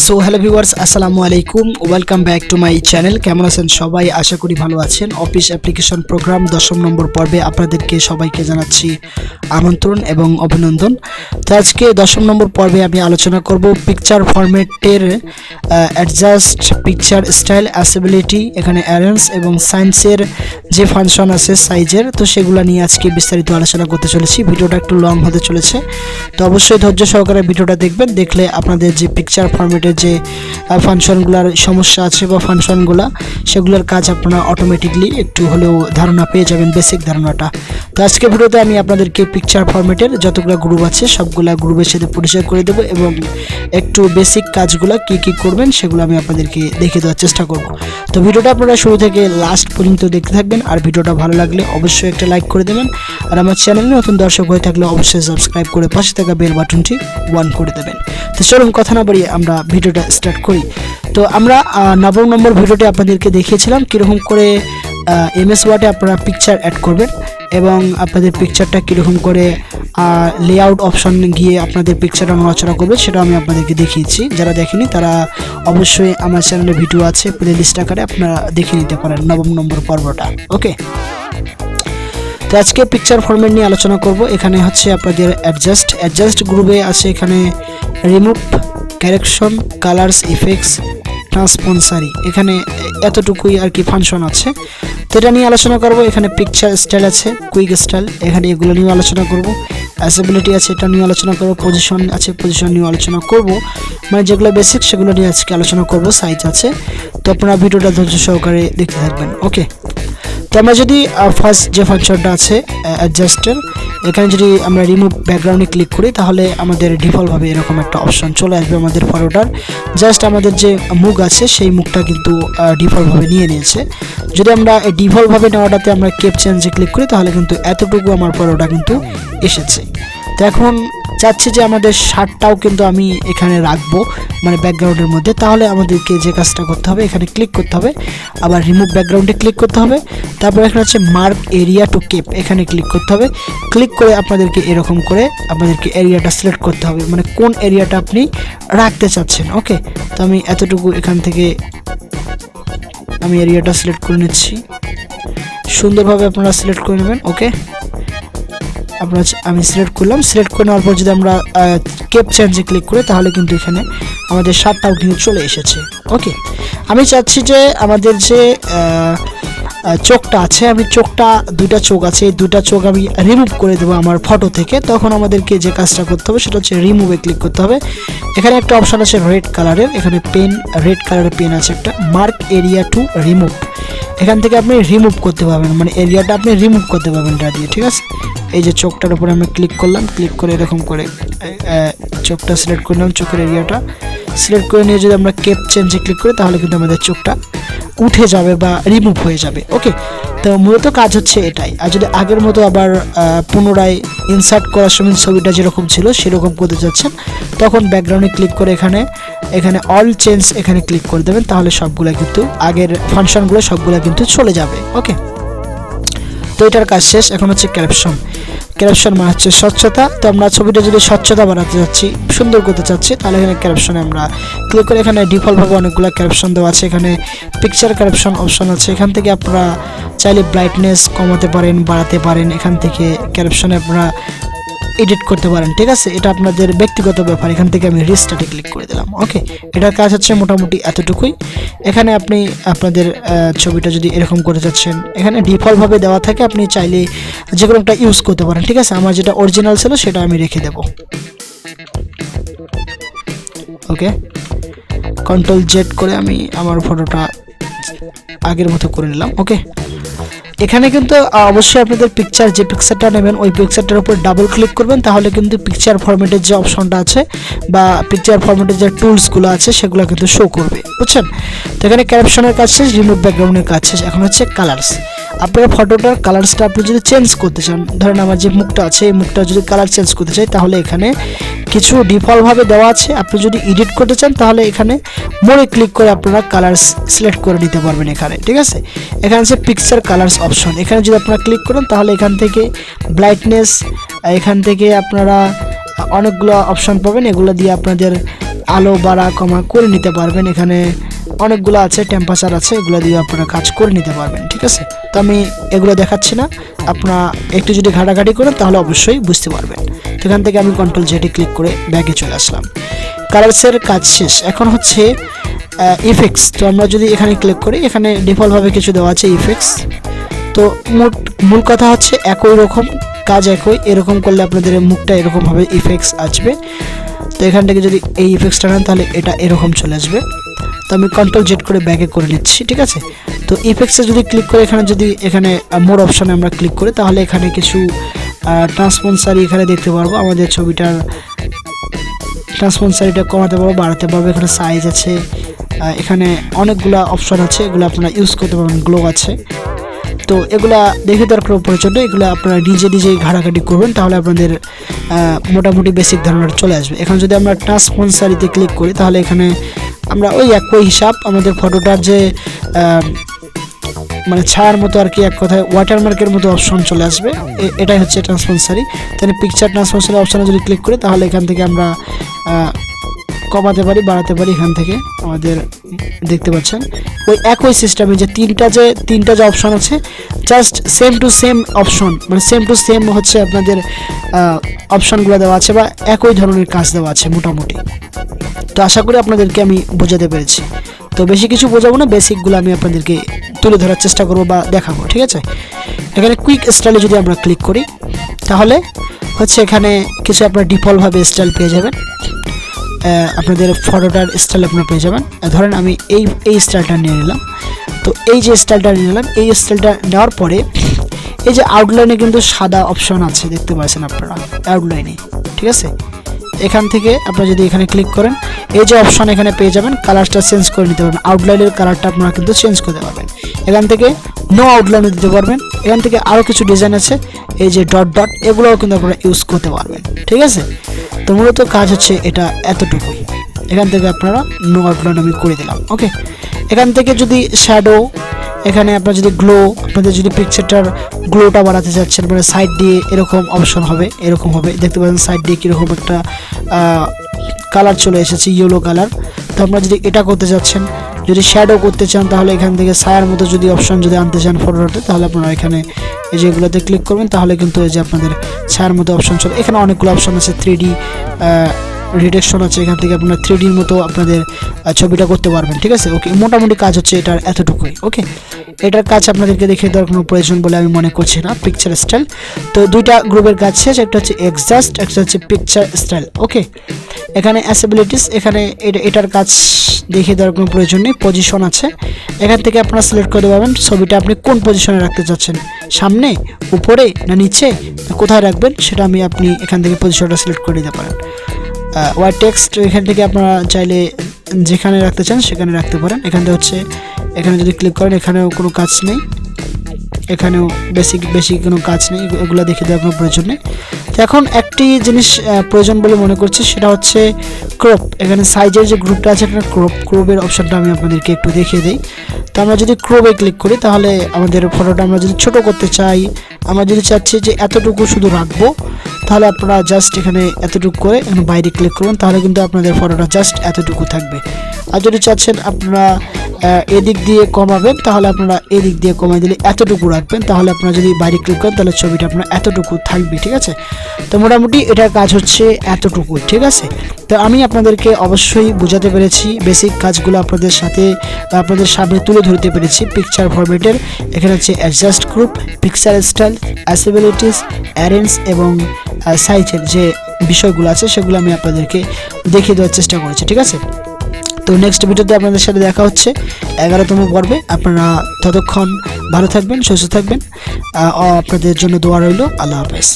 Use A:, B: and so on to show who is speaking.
A: So hello viewers, আসসালামু আলাইকুম, welcome back to my channel. কেমন আছেন সবাই? আশা করি ভালো আছেন। অফিস অ্যাপ্লিকেশন প্রোগ্রাম 10ম নম্বর পর্বে আপনাদেরকে সবাইকে জানাচ্ছি আমন্ত্রণ এবং অভিনন্দন। তো আজকে 10ম নম্বর পর্বে আমি আলোচনা করব পিকচার ফরম্যাটের অ্যাডজাস্ট পিকচার স্টাইল, অ্যাসেবিলিটি, এখানে অ্যারেঞ্জ এবং সাইন্সের যে ফাংশন আছে সাইজের, তো সেগুলো নিয়ে আজকে বিস্তারিত আলোচনা করতে চলেছি। ভিডিওটা একটু লং হতে চলেছে, তো অবশ্যই ধৈর্য সহকারে ভিডিওটা দেখবেন। দেখলে আপনাদের যে পিকচার ফরম্যাটের যে ফাংশনগুলোর সমস্যা আছে বা ফাংশনগুলো, সেগুলোর কাজ আপনারা অটোমেটিকলি একটু হলেও ধারণা পেয়ে যাবেন, বেসিক ধারণাটা। তো আজকে ভিডিওতে আমি আপনাদেরকে পিকচার ফরম্যাটের যতগুলো গ্রুপ আছে সবগুলা গ্রুপের সাথে পরিচয় করে দেবো এবং একটু বেসিক কাজগুলো কি কি করবেন সেগুলো আমি আপনাদেরকে দেখিয়ে দেওয়ার চেষ্টা করব। তো ভিডিওটা আপনারা শুরু থেকে লাস্ট পর্যন্ত দেখতে থাকবেন, আর ভিডিওটা ভালো লাগলে অবশ্যই একটা লাইক করে দেবেন, আর আমার চ্যানেলে নতুন দর্শক হয়ে থাকলে অবশ্যই সাবস্ক্রাইব করে পাশে থাকা বেল বাটনটি অন করে দেবেন। তো চলুন কথা না বাড়িয়ে আমরা ভিডিওটা স্টার্ট করি। তো আমরা 9 নম্বর ভিডিওতে আপনাদেরকে দেখিয়েছিলাম কীরকম করে এমএস ওয়ার্ডে আপনারা পিকচার অ্যাড করবেন এবং আপনাদের পিকচারটা কীরকম করে লেআউট অপশন গিয়ে আপনাদের পিকচারটা নড়াচড়া করবে, সেটা আমি আপনাদেরকে দেখিয়েছি। যারা দেখেনি তারা অবশ্যই আমার চ্যানেলে ভিডিও আছে, প্লে লিস্ট আকারে আপনারা দেখে নিতে পারেন 9 নম্বর পর্বটা। ওকে, তো আজকে পিকচার ফরম্যাট নিয়ে আলোচনা করব। এখানে হচ্ছে আপনাদের অ্যাডজাস্ট গ্রুপে আছে এখানে রিমুভ, কারেকশন, কালার্স, ইফেক্টস, ট্রান্সপন্সারি, এখানে এতটুকুই আর কি ফাংশন আছে। তো এটা নিয়ে আলোচনা করব। এখানে পিকচার স্টাইল আছে, কুইক স্টাইল, এখানে এগুলো নিয়ে আলোচনা করব। অ্যাসেবিলিটি আছে, এটা নিয়ে আলোচনা করব। পজিশন আছে, পজিশন নিয়ে আলোচনা করব। মানে যেগুলো বেসিক সেগুলো নিয়ে আজকে আলোচনা করব। সাইজ আছে, তো আপনারা ভিডিওটা ধৈর্য সহকারে দেখতে থাকবেন। ওকে, তো আমরা যদি ফার্স্ট যে ফাংশনটা আছে অ্যাডজাস্টের, এখানে যদি আমরা রিমুভ ব্যাকগ্রাউন্ডে ক্লিক করি তাহলে আমাদের ডিফল্টভাবে এরকম একটা অপশন চলে আসবে আমাদের ফটোটার। জাস্ট আমাদের যে মুখ আছে সেই মুখটা কিন্তু ডিফল্টভাবে নিয়ে নিয়েছে। যদি আমরা এই ডিফল্টভাবে নেওয়াটাতে আমরা কেপ চেঞ্জে ক্লিক করি তাহলে কিন্তু এতটুকু আমার ফটোটা কিন্তু এসেছে। তো এখন চাচ্ছি যে আমাদের শার্টটাও কিন্তু আমি এখানে রাখবো, মানে ব্যাকগ্রাউন্ডের মধ্যে। তাহলে আমাদেরকে যে কাজটা করতে হবে, এখানে ক্লিক করতে হবে, আবার রিমুভ ব্যাকগ্রাউন্ডে ক্লিক করতে হবে, তারপর এখানে হচ্ছে মার্ক এরিয়া টু কেপ, এখানে ক্লিক করতে হবে। ক্লিক করে আপনাদেরকে এরকম করে আপনাদেরকে এরিয়াটা সিলেক্ট করতে হবে, মানে কোন এরিয়াটা আপনি রাখতে চাচ্ছেন। ওকে, তো আমি এতটুকু এখান থেকে আমি এরিয়াটা সিলেক্ট করে নিচ্ছি। সুন্দরভাবে আপনারা সিলেক্ট করে নেবেন। ওকে, আমি সিলেক্ট করলাম। সিলেক্ট করে নেওয়ার পর যদি আমরা কেপ চেঞ্জে ক্লিক করি তাহলে কিন্তু এখানে আমাদের শার্টটাও কিন্তু চলে এসেছে। ওকে, আমি চাচ্ছি যে আমাদের যে চোখটা আছে, আমি চোখটা দুইটা চোখ আছে, এই দুইটা চোখ আমি রিমুভ করে দেবো আমার ফটো থেকে। তখন আমাদেরকে যে কাজটা করতে হবে সেটা হচ্ছে রিমুভে ক্লিক করতে হবে। এখানে একটা অপশান আছে রেড কালারের, এখানে পেন, রেড কালারের পেন আছে একটা, মার্ক এরিয়া টু রিমুভ, এখান থেকে আপনি রিমুভ করতে পারবেন, মানে এরিয়াটা আপনি রিমুভ করতে পারবেন এটা দিয়ে। ঠিক আছে, এই যে চোখটার উপরে আমি ক্লিক করলাম, ক্লিক করে এরকম করে চোখটা সিলেক্ট করে নিলাম, চোখের এরিয়াটা সিলেক্ট করে নিয়ে যদি আমরা কেপ চেঞ্জে ক্লিক করি তাহলে কিন্তু আমাদের চোখটা উঠে যাবে বা রিমুভ হয়ে যাবে। ওকে, তো মূলত কাজ হচ্ছে এটাই। আর যদি আগের মতো আবার পুনরায় ইনসার্ট করার সময় ছবিটা যেরকম ছিল সেরকম করতে চাচ্ছেন, তখন ব্যাকগ্রাউন্ডে ক্লিক করে এখানে অল চেঞ্জ এখানে ক্লিক করে দেবেন, তাহলে সবগুলো কিন্তু আগের ফাংশনগুলো সবগুলো কিন্তু চলে যাবে। ওকে, তো এটার কাজ শেষ। এখন হচ্ছে ক্যাপশন মানে হচ্ছে স্বচ্ছতা। তো আমরা ছবিটা যদি স্বচ্ছতা বানাতে চাচ্ছি, সুন্দর করতে চাচ্ছি, তাহলে এখানে ক্যাপশনে আমরা ক্লিক করে এখানে ডিফল্টভাবে অনেকগুলো ক্যাপশন দেওয়া আছে। এখানে পিকচার ক্যাপশন অপশন আছে, এখান থেকে আপনারা চাইলে ব্রাইটনেস কমাতে পারেন, বাড়াতে পারেন, এখান থেকে ক্যাপশনে আপনারা এডিট করতে পারেন। ঠিক আছে, এটা আপনাদের ব্যক্তিগত ব্যাপার। এখান থেকে আমি রিস্টার্টে ক্লিক করে দিলাম। ওকে, এটার কাজ হচ্ছে মোটামুটি এতটুকুই। এখানে আপনি আপনাদের ছবিটা যদি এরকম করে যাচ্ছেন, এখানে ডিফল্টভাবে দেওয়া থাকে, আপনি চাইলে যে কোনো একটা ইউজ করতে পারেন। ঠিক আছে, আমার যেটা অরিজিনাল ছিল সেটা আমি রেখে দেব। ওকে, কন্ট্রোল জেড করে আমি আমার ফটোটা আগের মতো করে নিলাম। ওকে, এখানে কিন্তু অবশ্যই আপনাদের যে পিকচারটা নেবেন ওই পিকচারটার উপর ডাবল ক্লিক করবেন, তাহলে কিন্তু পিকচার ফরম্যাটের যে অপশনটা আছে বা পিকচার ফরম্যাটের যে টুলসগুলো আছে সেগুলো কিন্তু শো করবে, বুঝছেন। তো এখানে ক্যাপশনের কাজ শেষ, রিমুভ ব্যাকগ্রাউন্ডের কাজ শেষ। এখন হচ্ছে কালার্স। আপনার ফটোটার কালার্সটা আপনি যদি চেঞ্জ করতে চান, ধরেন আমার যে মুখটা আছে এই মুখটা যদি কালার চেঞ্জ করতে চাই তাহলে এখানে কিছু ডিফল্টভাবে দেওয়া আছে। আপনি যদি এডিট করতে চান তাহলে এখানে মোড়ে ক্লিক করে আপনারা কালার্স সিলেক্ট করে নিতে পারবেন এখানে। ঠিক আছে, এখানে আছে পিকচার কালার্স অপশন, এখানে যদি আপনারা ক্লিক করেন তাহলে এখান থেকে ব্রাইটনেস, এখান থেকে আপনারা অনেকগুলো অপশন পাবেন, এগুলো দিয়ে আপনাদের আলো বাড়া কমা করে নিতে পারবেন। এখানে অনেকগুলো আছে, টেম্পারেচার আছে, এগুলো দিয়ে আপনারা কাজ করে নিতে পারবেন। ঠিক আছে, তো আমি এগুলো দেখাচ্ছি না, আপনারা একটু যদি ঘাটাঘাটি করেন তাহলে অবশ্যই বুঝতে পারবেন। এখান থেকে আমি কন্ট্রোল জেটে ক্লিক করে ব্যাকে চলে আসলাম। কালার্সের কাজ শেষ, এখন হচ্ছে ইফেক্টস। তো আমরা যদি এখানে ক্লিক করি, এখানে ডিফল্টভাবে কিছু দেওয়া আছে ইফেক্টস। তো মূল কথা হচ্ছে একই রকম কাজ, এরকম করলে আপনাদের মুখটা এরকমভাবে ইফেক্টস আসবে। তো এখান থেকে যদি এই ইফেক্টসটা নেন তাহলে এটা এরকম চলে আসবে। তো আমি কন্ট্রোল জেড করে ব্যাকে করে নিচ্ছি। ঠিক আছে, তো ইফেক্টসে যদি ক্লিক করে এখানে মোর অপশানে আমরা ক্লিক করি তাহলে এখানে কিছু ট্রান্সপন্সারি এখানে দেখতে পারবো। আমাদের ছবিটার ট্রান্সপন্সারিটা কমাতে পারবো, বাড়াতে পারবো। এখানে সাইজ আছে, এখানে অনেকগুলা অপশান আছে, এগুলো আপনারা ইউজ করতে পারবেন। গ্লো আছে, তো এগুলা দেখে দরকার প্রয়োজন, এগুলো আপনারা নিজেই ঘাটাঘাটি করবেন তাহলে আপনাদের মোটামুটি বেসিক ধারণা চলে আসবে। এখন যদি আমরা ট্রান্সপন্সারিতে ক্লিক করি তাহলে এখানে আমরা ওই একই হিসাব আমাদের ফটোটার যে মানে ছায়ার মতো আর কি, এক কথায় ওয়াটারমার্কের মতো অপশন চলে আসবে। এটাই হচ্ছে ট্রান্সপন্সারি। তাহলে পিকচার ট্রান্সপন্সারি অপশানে যদি ক্লিক করি তাহলে এখান থেকে আমরা কমাতে পারি, বাড়াতে পারি। এখান থেকে আমাদের দেখতে পাচ্ছেন ওই একই সিস্টেমে যে তিনটা যে অপশন আছে, just same to same option, মানে সেম টু সেম হচ্ছে আপনাদের অপশনগুলো দেওয়া আছে বা একই ধরনের কাজ দেওয়া আছে মোটামুটি। তো আশা করি আপনাদেরকে আমি বোঝাতে পেরেছি। তো বেশি কিছু বোঝাবো না, বেসিকগুলো আমি আপনাদেরকে তুলে ধরার চেষ্টা করবো বা দেখাবো। ঠিক আছে, এখানে কুইক স্টাইলে যদি আমরা ক্লিক করি তাহলে হচ্ছে এখানে কিছু আপনার ডিফল্টভাবে স্টাইল পেয়ে যাবেন। আপনাদের ফটোটার স্টাইল আপনারা পেয়ে যাবেন। ধরেন আমি এই স্টাইলটা নিয়ে নিলাম। তো এই যে স্টাইলটা নিয়ে নিলাম, এই স্টাইলটা নেওয়ার পরে এই যে আউটলাইনে কিন্তু সাদা অপশন আছে, দেখতে পাচ্ছেন আপনারা আউটলাইনে। ঠিক আছে, এখান থেকে আপনারা যদি এখানে ক্লিক করেন এই যে অপশন এখানে পেয়ে যাবেন, কালারটা চেঞ্জ করে নিতে পারবেন। আউটলাইনের কালারটা আপনারা কিন্তু চেঞ্জ করতে পারবেন। এখান থেকে নো আউটলাইনও দিতে পারবেন। এখান থেকে আরও কিছু ডিজাইন আছে, এই যে ডট এগুলোও কিন্তু আপনারা ইউজ করতে পারবেন। ঠিক আছে, তো মূলত কাজ হচ্ছে এটা এতটুকুই। এখান থেকে আপনারা নো আউটলাইন আমি করে দিলাম। ওকে, এখান থেকে যদি শ্যাডো, এখানে আপনার যদি গ্লো, আপনাদের যদি পিকচারটার গ্লোটা বাড়াতে চাচ্ছেন, মানে সাইড দিয়ে এরকম অপশন হবে, এরকম হবে। দেখতে পাচ্ছেন সাইড দিয়ে কীরকম একটা কালার চলে এসেছে, ইয়েলো কালার। তো আপনারা যদি এটা করতে চাচ্ছেন, যদি শ্যাডো করতে চান তাহলে এখান থেকে ছায়ার মতো যদি অপশন যদি আনতে চান ফটোটাতে, তাহলে আপনারা এখানে এই যে এগুলোতে ক্লিক করবেন তাহলে কিন্তু এই যে আপনাদের ছায়ার মতো অপশন চলে। এখানে অনেকগুলো অপশন আছে, 3D রিডাকশন আছে, এখান থেকে আপনারা 3Dর মতো আপনাদের ছবিটা করতে পারবেন। ঠিক আছে, ওকে, মোটামুটি কাজ হচ্ছে এটার এতটুকুই। ওকে, এটার কাজ আপনাদেরকে দেখিয়ে দেওয়ার কোনো প্রয়োজন বলে আমি মনে করছি না। পিকচার স্টাইল, তো দুইটা গ্রুপের কাজ শেষ, একটা হচ্ছে এক্সাস্ট, একটা হচ্ছে পিকচার স্টাইল। ওকে, এখানে অ্যাসেবিলিটিস, এখানে এটার কাজ দেখিয়ে দেওয়ার কোনো প্রয়োজন নেই। পজিশন আছে, এখান থেকে আপনারা সিলেক্ট করে পাবেন ছবিটা আপনি কোন পজিশনে রাখতে চাচ্ছেন, সামনে, উপরে না নিচে, কোথায় রাখবেন সেটা আপনি এখান থেকে পজিশনটা সিলেক্ট করে দিতে পারেন। হোয়াইট টেক্সট, এখান থেকে আপনারা চাইলে যেখানে রাখতে চান সেখানে রাখতে পারেন। এখানে হচ্ছে এখানে যদি ক্লিক করেন এখানেও কোনো কাজ নেই, এখানেও বেশি কোনো কাজ নেই, এগুলো দেখে দেওয়ার কোনো প্রয়োজন নেই। তো এখন একটি জিনিস প্রয়োজন বলে মনে করছি, সেটা হচ্ছে ক্রপ। এখানে সাইজের যে গ্রুপটা আছে, এখানে ক্রপের অপশানটা আমি আপনাদেরকে একটু দেখিয়ে দিই। তো আমরা যদি ক্রপে ক্লিক করি তাহলে আমাদের ফটোটা আমরা যদি ছোট করতে চাই, আমরা যদি চাচ্ছি যে এতটুকু শুধু রাখবো, তাহলে আপনারা জাস্ট এখানে এতটুকু করে এখানে বাইরে ক্লিক করবেন, তাহলে কিন্তু আপনাদের ফটোটা জাস্ট এতটুকু থাকবে। আর যদি চাচ্ছেন আপনারা এদিক দিয়ে কমাবেন, তাহলে আপনারা এদিক দিয়ে কমাই দিলে এতটুকু রাখবেন, তাহলে আপনারা যদি বাইরে ক্লিক করেন তাহলে ছবিটা আপনার এতটুকু থাকবে। ঠিক আছে, তো মোটামুটি এটার কাজ হচ্ছে এতটুকুই। ঠিক আছে, তো আমি আপনাদেরকে অবশ্যই বোঝাতে পেরেছি, বেসিক কাজগুলো আপনাদের সাথে আপনাদের সামনে তুলে ধরতে পেরেছি পিকচার ফরম্যাটের। এখানে হচ্ছে adjust group, picture style, accessibilities, arrange এবং সাইজের যে বিষয়গুলো আছে সেগুলো আমি আপনাদেরকে দেখিয়ে দেওয়ার চেষ্টা করেছি। ঠিক আছে, তো নেক্সট ভিডিওতে আপনাদের সাথে দেখা হচ্ছে 11তম পর্বে। আপনারা ততক্ষণ ভালো থাকবেন, সুস্থ থাকবেন, আপনাদের জন্য দোয়া রইল। আল্লাহ হাফেজ।